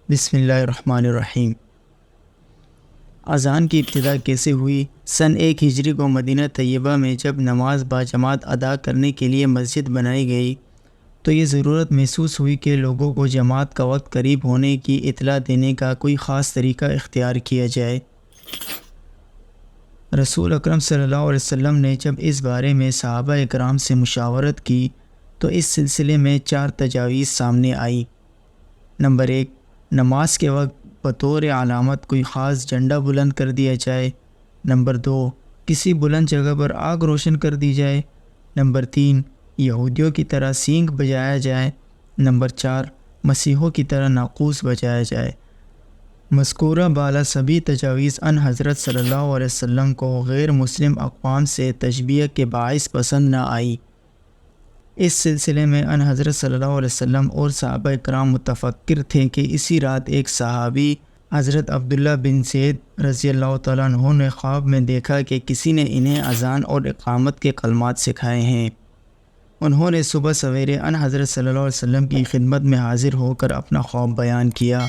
بسم اللہ الرحمن الرحیم۔ اذان کی ابتدا کیسے ہوئی؟ سن 1 ہجری کو مدینہ طیبہ میں جب نماز باجماعت ادا کرنے کے لیے مسجد بنائی گئی تو یہ ضرورت محسوس ہوئی کہ لوگوں کو جماعت کا وقت قریب ہونے کی اطلاع دینے کا کوئی خاص طریقہ اختیار کیا جائے۔ رسول اکرم صلی اللہ علیہ وسلم نے جب اس بارے میں صحابہ اکرام سے مشاورت کی تو اس سلسلے میں 4 تجاویز سامنے آئی۔ نمبر 1، نماز کے وقت بطور علامت کوئی خاص جھنڈا بلند کر دیا جائے۔ نمبر 2، کسی بلند جگہ پر آگ روشن کر دی جائے۔ نمبر 3، یہودیوں کی طرح سینگ بجایا جائے۔ نمبر 4، مسیحوں کی طرح ناقوس بجایا جائے۔ مذکورہ بالا سبھی تجاویز ان حضرت صلی اللہ علیہ وسلم کو غیر مسلم اقوام سے تشبیہ کے باعث پسند نہ آئی۔ اس سلسلے میں ان حضرت صلی اللہ علیہ وسلم اور صحابہ کرام متفکر تھے کہ اسی رات ایک صحابی حضرت عبداللہ بن زید رضی اللہ تعالیٰ عنہ نے خواب میں دیکھا کہ کسی نے انہیں اذان اور اقامت کے کلمات سکھائے ہیں۔ انہوں نے صبح سویرے ان حضرت صلی اللہ علیہ وسلم کی خدمت میں حاضر ہو کر اپنا خواب بیان کیا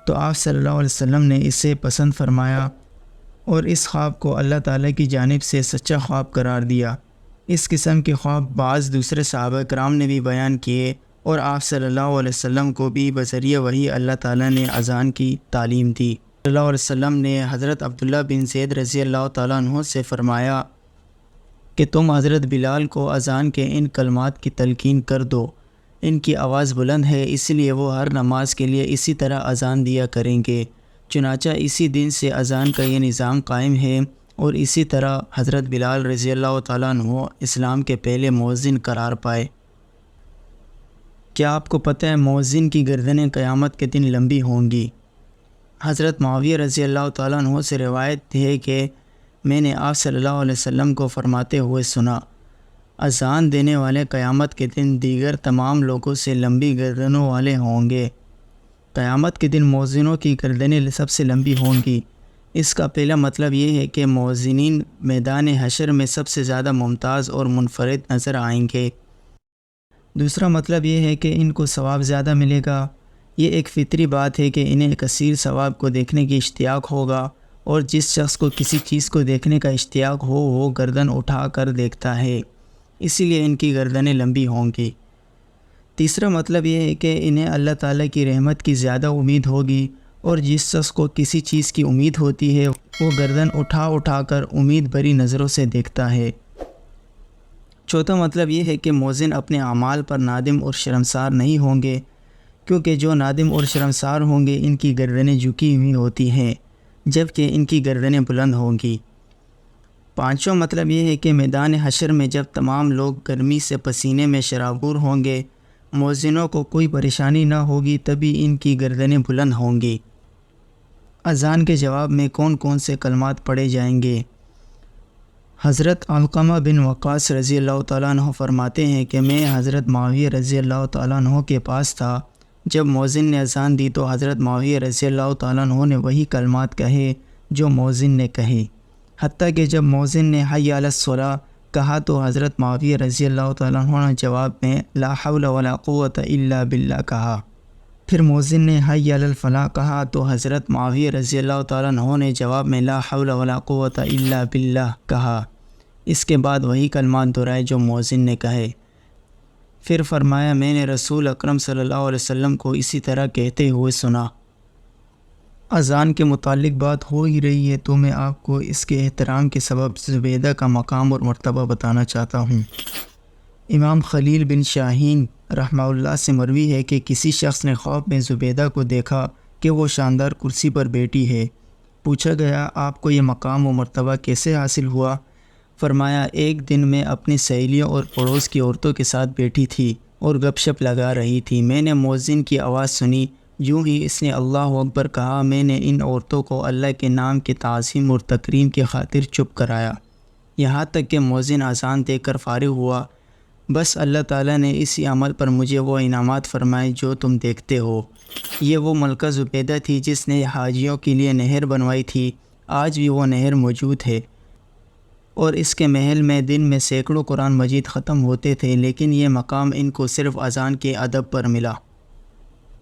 تو آپ صلی اللہ علیہ وسلم نے اسے پسند فرمایا اور اس خواب کو اللہ تعالیٰ کی جانب سے سچا خواب قرار دیا۔ اس قسم کے خواب بعض دوسرے صحابہ کرام نے بھی بیان کیے اور آپ صلی اللہ علیہ وسلم کو بھی بذریعہ وحی اللہ تعالیٰ نے اذان کی تعلیم دی۔ صلی اللہ علیہ وسلم نے حضرت عبداللہ بن زید رضی اللہ تعالیٰ عنہ سے فرمایا کہ تم حضرت بلال کو اذان کے ان کلمات کی تلقین کر دو، ان کی آواز بلند ہے اس لیے وہ ہر نماز کے لیے اسی طرح اذان دیا کریں گے۔ چنانچہ اسی دن سے اذان کا یہ نظام قائم ہے اور اسی طرح حضرت بلال رضی اللہ تعالیٰ عنہ اسلام کے پہلے مؤذن قرار پائے۔ کیا آپ کو پتہ ہے مؤذن کی گردنیں قیامت کے دن لمبی ہوں گی؟ حضرت معاویہ رضی اللہ تعالیٰ عنہ سے روایت ہے کہ میں نے آپ صلی اللہ علیہ وسلم کو فرماتے ہوئے سنا، اذان دینے والے قیامت کے دن دیگر تمام لوگوں سے لمبی گردنوں والے ہوں گے۔ قیامت کے دن مؤذنوں کی گردنیں سب سے لمبی ہوں گی۔ اس کا پہلا مطلب یہ ہے کہ مؤذنین میدان حشر میں سب سے زیادہ ممتاز اور منفرد نظر آئیں گے۔ دوسرا مطلب یہ ہے کہ ان کو ثواب زیادہ ملے گا۔ یہ ایک فطری بات ہے کہ انہیں کثیر ثواب کو دیکھنے کی اشتیاق ہوگا اور جس شخص کو کسی چیز کو دیکھنے کا اشتیاق ہو وہ گردن اٹھا کر دیکھتا ہے، اسی لیے ان کی گردنیں لمبی ہوں گی۔ تیسرا مطلب یہ ہے کہ انہیں اللہ تعالیٰ کی رحمت کی زیادہ امید ہوگی اور جس شخص کو کسی چیز کی امید ہوتی ہے وہ گردن اٹھا کر امید بھری نظروں سے دیکھتا ہے۔ چوتھا مطلب یہ ہے کہ مؤذن اپنے اعمال پر نادم اور شرمسار نہیں ہوں گے، کیونکہ جو نادم اور شرمسار ہوں گے ان کی گردنیں جھکی ہوئی ہوتی ہیں جبکہ ان کی گردنیں بلند ہوں گی۔ پانچواں مطلب یہ ہے کہ میدان حشر میں جب تمام لوگ گرمی سے پسینے میں شرابور ہوں گے، مؤذنوں کو کوئی پریشانی نہ ہوگی، تبھی ان کی گردنیں بلند ہوں گی۔ اذان کے جواب میں کون کون سے کلمات پڑھے جائیں گے؟ حضرت علقمہ بن وقاص رضی اللہ تعالیٰ عنہ فرماتے ہیں کہ میں حضرت معاویہ رضی اللہ تعالیٰ عنہ کے پاس تھا۔ جب مؤذن نے اذان دی تو حضرت معاویہ رضی اللہ تعالیٰ عنہ نے وہی کلمات کہے جو مؤذن نے کہے، حتیٰ کہ جب مؤذن نے حی علی الصلاۃ کہا تو حضرت معاویہ رضی اللہ تعالیٰ عنہ نے جواب میں لا حول ولا قوۃ الا باللہ کہا۔ پھر مؤذن نے حی علی الفلاح کہا تو حضرت معاویہ رضی اللہ تعالیٰ عنہ نے جواب میں لا حول ولا قوۃ الا باللہ کہا۔ اس کے بعد وہی کلمات دہرائے جو مؤذن نے کہے۔ پھر فرمایا میں نے رسول اکرم صلی اللہ علیہ وسلم کو اسی طرح کہتے ہوئے سنا۔ اذان کے متعلق بات ہو ہی رہی ہے تو میں آپ کو اس کے احترام کے سبب زبیدہ کا مقام اور مرتبہ بتانا چاہتا ہوں۔ امام خلیل بن شاہین رحمہ اللہ سے مروی ہے کہ کسی شخص نے خواب میں زبیدہ کو دیکھا کہ وہ شاندار کرسی پر بیٹھی ہے۔ پوچھا گیا آپ کو یہ مقام و مرتبہ کیسے حاصل ہوا؟ فرمایا ایک دن میں اپنی سہیلیوں اور پڑوس کی عورتوں کے ساتھ بیٹھی تھی اور گپ شپ لگا رہی تھی، میں نے مؤذن کی آواز سنی، یوں ہی اس نے اللہ اکبر کہا، میں نے ان عورتوں کو اللہ کے نام کی تعظیم اور تکریم کی خاطر چپ کرایا، یہاں تک کہ مؤذن اذان دے کر فارغ ہوا۔ بس اللہ تعالیٰ نے اسی عمل پر مجھے وہ انعامات فرمائے جو تم دیکھتے ہو۔ یہ وہ ملکہ زبیدہ تھی جس نے حاجیوں کے لیے نہر بنوائی تھی، آج بھی وہ نہر موجود ہے اور اس کے محل میں دن میں سینکڑوں قرآن مجید ختم ہوتے تھے، لیکن یہ مقام ان کو صرف اذان کے ادب پر ملا۔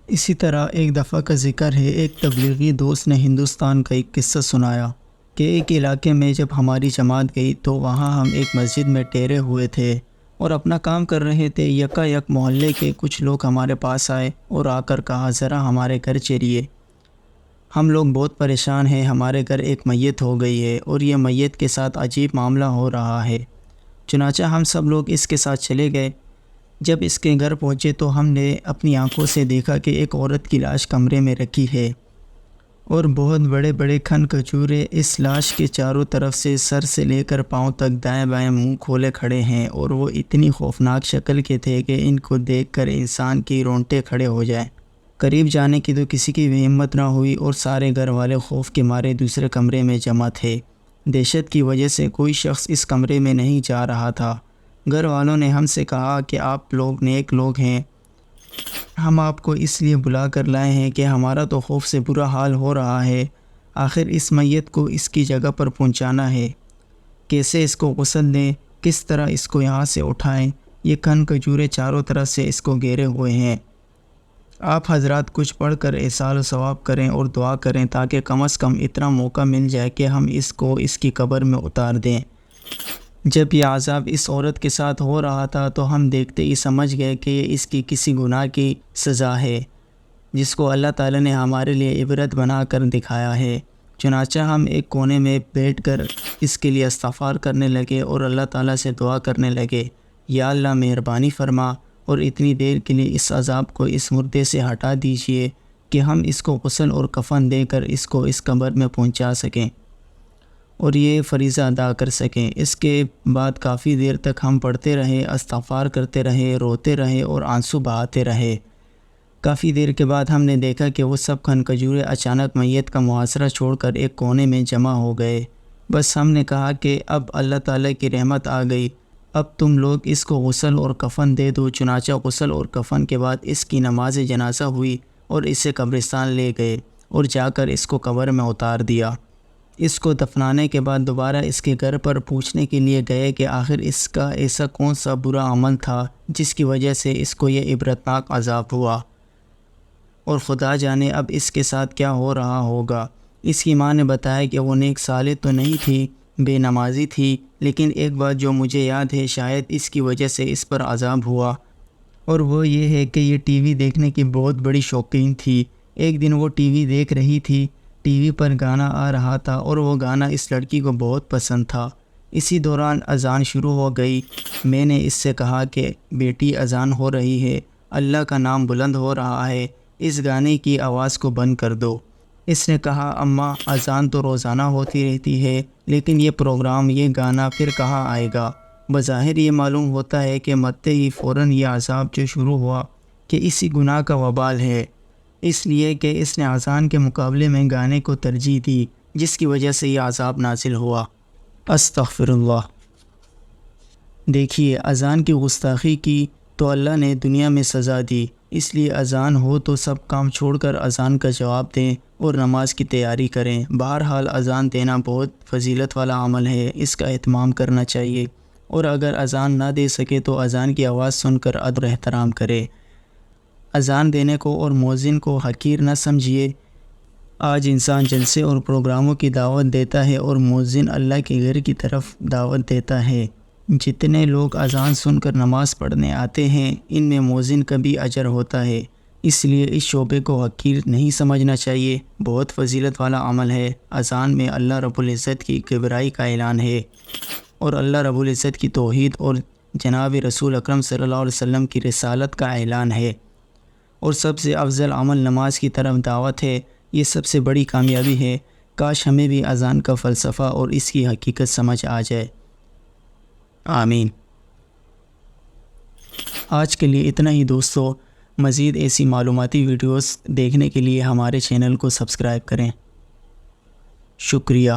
اسی طرح ایک دفعہ کا ذکر ہے، ایک تبلیغی دوست نے ہندوستان کا ایک قصہ سنایا کہ ایک علاقے میں جب ہماری جماعت گئی تو وہاں ہم ایک مسجد میں ٹھہرے ہوئے تھے اور اپنا کام کر رہے تھے۔ یک محلے کے کچھ لوگ ہمارے پاس آئے اور آ کر کہا، ذرا ہمارے گھر چلیے، ہم لوگ بہت پریشان ہیں، ہمارے گھر ایک میت ہو گئی ہے اور یہ میت کے ساتھ عجیب معاملہ ہو رہا ہے۔ چنانچہ ہم سب لوگ اس کے ساتھ چلے گئے۔ جب اس کے گھر پہنچے تو ہم نے اپنی آنکھوں سے دیکھا کہ ایک عورت کی لاش کمرے میں رکھی ہے اور بہت بڑے بڑے کھن کھجورے اس لاش کے چاروں طرف سے سر سے لے کر پاؤں تک دائیں بائیں منہ کھولے کھڑے ہیں، اور وہ اتنی خوفناک شکل کے تھے کہ ان کو دیکھ کر انسان کی رونگٹے کھڑے ہو جائیں۔ قریب جانے کی تو کسی کی بھی ہمت نہ ہوئی اور سارے گھر والے خوف کے مارے دوسرے کمرے میں جمع تھے۔ دہشت کی وجہ سے کوئی شخص اس کمرے میں نہیں جا رہا تھا۔ گھر والوں نے ہم سے کہا کہ آپ لوگ نیک لوگ ہیں، ہم آپ کو اس لیے بلا کر لائے ہیں کہ ہمارا تو خوف سے برا حال ہو رہا ہے۔ آخر اس میت کو اس کی جگہ پر پہنچانا ہے، کیسے اس کو غسل دیں، کس طرح اس کو یہاں سے اٹھائیں؟ یہ کھن کھجورے چاروں طرف سے اس کو گھیرے ہوئے ہیں۔ آپ حضرات کچھ پڑھ کر احسان و ثواب کریں اور دعا کریں تاکہ کم از کم اتنا موقع مل جائے کہ ہم اس کو اس کی قبر میں اتار دیں۔ جب یہ عذاب اس عورت کے ساتھ ہو رہا تھا تو ہم دیکھتے ہی سمجھ گئے کہ یہ اس کی کسی گناہ کی سزا ہے جس کو اللہ تعالیٰ نے ہمارے لیے عبرت بنا کر دکھایا ہے۔ چنانچہ ہم ایک کونے میں بیٹھ کر اس کے لیے استغفار کرنے لگے اور اللہ تعالیٰ سے دعا کرنے لگے، یا اللہ مہربانی فرما اور اتنی دیر کے لیے اس عذاب کو اس مردے سے ہٹا دیجئے کہ ہم اس کو غسل اور کفن دے کر اس کو اس قبر میں پہنچا سکیں اور یہ فریضہ ادا کر سکیں۔ اس کے بعد کافی دیر تک ہم پڑھتے رہے، استغفار کرتے رہے، روتے رہے اور آنسو بہاتے رہے۔ کافی دیر کے بعد ہم نے دیکھا کہ وہ سب کھن کھجورے اچانک میت کا محاصرہ چھوڑ کر ایک کونے میں جمع ہو گئے۔ بس ہم نے کہا کہ اب اللہ تعالیٰ کی رحمت آ گئی، اب تم لوگ اس کو غسل اور کفن دے دو۔ چنانچہ غسل اور کفن کے بعد اس کی نماز جنازہ ہوئی اور اسے قبرستان لے گئے اور جا کر اس کو قبر میں اتار دیا۔ اس کو دفنانے کے بعد دوبارہ اس کے گھر پر پوچھنے کے لیے گئے کہ آخر اس کا ایسا کون سا برا عمل تھا جس کی وجہ سے اس کو یہ عبرتناک عذاب ہوا، اور خدا جانے اب اس کے ساتھ کیا ہو رہا ہوگا۔ اس کی ماں نے بتایا کہ وہ نیک صالح تو نہیں تھی، بے نمازی تھی، لیکن ایک بات جو مجھے یاد ہے شاید اس کی وجہ سے اس پر عذاب ہوا، اور وہ یہ ہے کہ یہ ٹی وی دیکھنے کی بہت بڑی شوقین تھی۔ ایک دن وہ ٹی وی دیکھ رہی تھی، ٹی وی پر گانا آ رہا تھا اور وہ گانا اس لڑکی کو بہت پسند تھا۔ اسی دوران اذان شروع ہو گئی۔ میں نے اس سے کہا کہ بیٹی اذان ہو رہی ہے، اللہ کا نام بلند ہو رہا ہے، اس گانے کی آواز کو بند کر دو۔ اس نے کہا اماں اذان تو روزانہ ہوتی رہتی ہے، لیکن یہ پروگرام، یہ گانا پھر کہاں آئے گا؟ بظاہر یہ معلوم ہوتا ہے کہ مرتے ہی فوراً یہ عذاب جو شروع ہوا کہ اسی گناہ کا وبال ہے، اس لیے کہ اس نے اذان کے مقابلے میں گانے کو ترجیح دی، جس کی وجہ سے یہ عذاب نازل ہوا۔ استغفر اللہ۔ دیکھیے، اذان کی گستاخی کی تو اللہ نے دنیا میں سزا دی، اس لیے اذان ہو تو سب کام چھوڑ کر اذان کا جواب دیں اور نماز کی تیاری کریں۔ بہرحال اذان دینا بہت فضیلت والا عمل ہے، اس کا اہتمام کرنا چاہیے، اور اگر اذان نہ دے سکے تو اذان کی آواز سن کر ادب و احترام کرے۔ اذان دینے کو اور مؤذن کو حقیر نہ سمجھیے۔ آج انسان جلسے اور پروگراموں کی دعوت دیتا ہے اور مؤذن اللہ کے گھر کی طرف دعوت دیتا ہے۔ جتنے لوگ اذان سن کر نماز پڑھنے آتے ہیں ان میں مؤذن کا بھی اجر ہوتا ہے، اس لیے اس شعبے کو حقیر نہیں سمجھنا چاہیے، بہت فضیلت والا عمل ہے۔ اذان میں اللہ رب العزت کی کبریائی کا اعلان ہے اور اللہ رب العزت کی توحید اور جناب رسول اکرم صلی اللہ علیہ وسلم کی رسالت کا اعلان ہے، اور سب سے افضل عمل نماز کی طرف دعوت ہے۔ یہ سب سے بڑی کامیابی ہے۔ کاش ہمیں بھی اذان کا فلسفہ اور اس کی حقیقت سمجھ آ جائے۔ آمین۔ آج کے لیے اتنا ہی دوستو، مزید ایسی معلوماتی ویڈیوز دیکھنے کے لیے ہمارے چینل کو سبسکرائب کریں۔ شکریہ۔